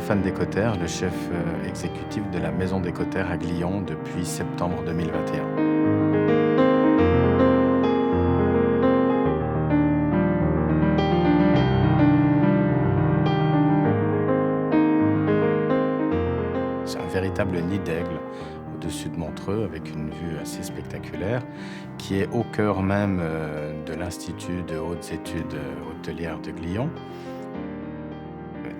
Stéphane Décotter, le chef exécutif de la Maison Décotter à Glion depuis septembre 2021. C'est un véritable nid d'aigle au-dessus de Montreux, avec une vue assez spectaculaire, qui est au cœur même de l'Institut de hautes études hôtelières de Glion,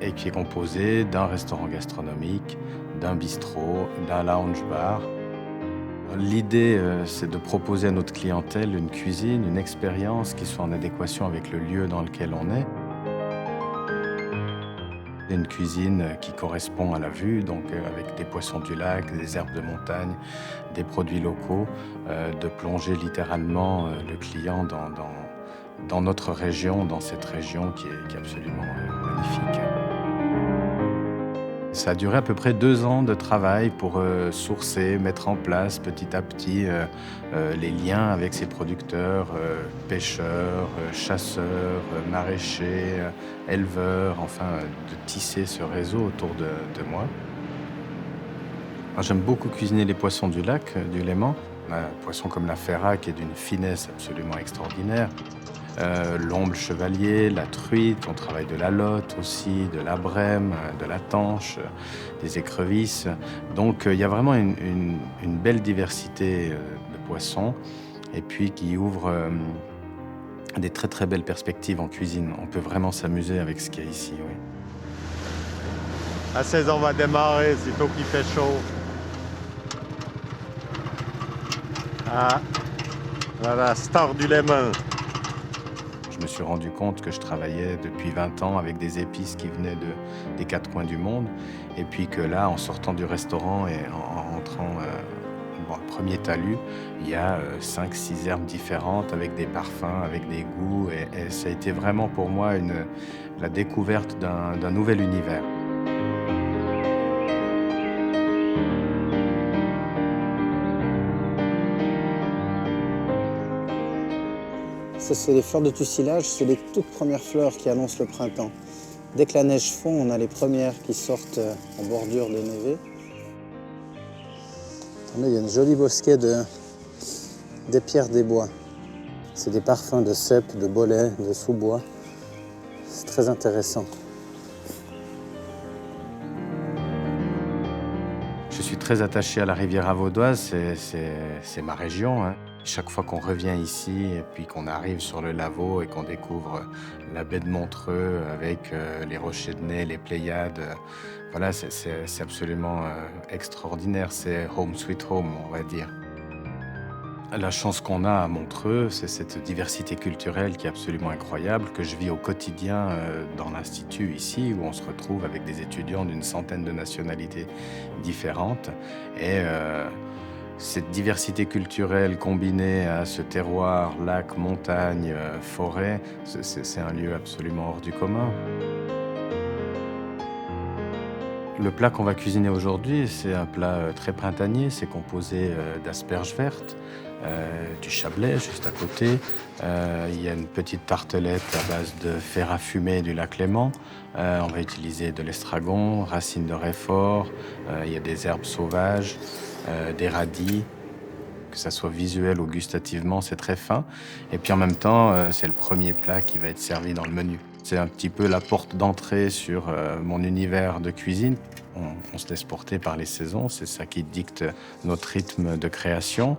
et qui est composé d'un restaurant gastronomique, d'un bistrot, d'un lounge-bar. L'idée, c'est de proposer à notre clientèle une cuisine, une expérience qui soit en adéquation avec le lieu dans lequel on est. Une cuisine qui correspond à la vue, donc avec des poissons du lac, des herbes de montagne, des produits locaux, de plonger littéralement le client dans notre région, dans cette région qui est absolument magnifique. Ça a duré à peu près 2 ans de travail pour sourcer, mettre en place petit à petit les liens avec ces producteurs, pêcheurs, chasseurs, maraîchers, éleveurs, enfin de tisser ce réseau autour de moi. Alors, j'aime beaucoup cuisiner les poissons du lac, du Léman. Un poisson comme la ferra qui est d'une finesse absolument extraordinaire. L'omble chevalier, la truite, on travaille de la lotte aussi, de la brème, de la tanche, des écrevisses. Donc il y a vraiment une belle diversité de poissons et puis qui ouvre des très très belles perspectives en cuisine. On peut vraiment s'amuser avec ce qu'il y a ici, oui. La saison va démarrer, sitôt qu'il fait chaud. Ah, voilà, star du Léman. Je me suis rendu compte que je travaillais depuis 20 ans avec des épices qui venaient des 4 coins du monde. Et puis que là, en sortant du restaurant et en rentrant au premier talus, il y a 5-6 herbes différentes avec des parfums, avec des goûts. Et ça a été vraiment pour moi la découverte d'un nouvel univers. Ça, c'est les fleurs de tussilage, c'est les toutes premières fleurs qui annoncent le printemps. Dès que la neige fond, on a les premières qui sortent en bordure de névé. Attendez, il y a une jolie bosquet des pierres des bois. C'est des parfums de cèpe, de bolet, de sous-bois. C'est très intéressant. Je suis très attaché à la Riviera vaudoise, c'est ma région, hein. Chaque fois qu'on revient ici et puis qu'on arrive sur le Lavaux et qu'on découvre la baie de Montreux avec les rochers de Nez, les Pléiades, voilà, c'est absolument extraordinaire. C'est home sweet home, on va dire. La chance qu'on a à Montreux, c'est cette diversité culturelle qui est absolument incroyable, que je vis au quotidien dans l'Institut ici, où on se retrouve avec des étudiants d'une centaine de nationalités différentes. Et cette diversité culturelle combinée à ce terroir, lac, montagne, forêt, c'est un lieu absolument hors du commun. Le plat qu'on va cuisiner aujourd'hui, c'est un plat très printanier. C'est composé d'asperges vertes, du chablais juste à côté. Il y a une petite tartelette à base de ferra fumé du lac Léman. On va utiliser de l'estragon, racines de réfort. Il y a des herbes sauvages, des radis. Que ça soit visuel ou gustativement, c'est très fin. Et puis en même temps, c'est le premier plat qui va être servi dans le menu. C'est un petit peu la porte d'entrée sur mon univers de cuisine. On se laisse porter par les saisons, c'est ça qui dicte notre rythme de création.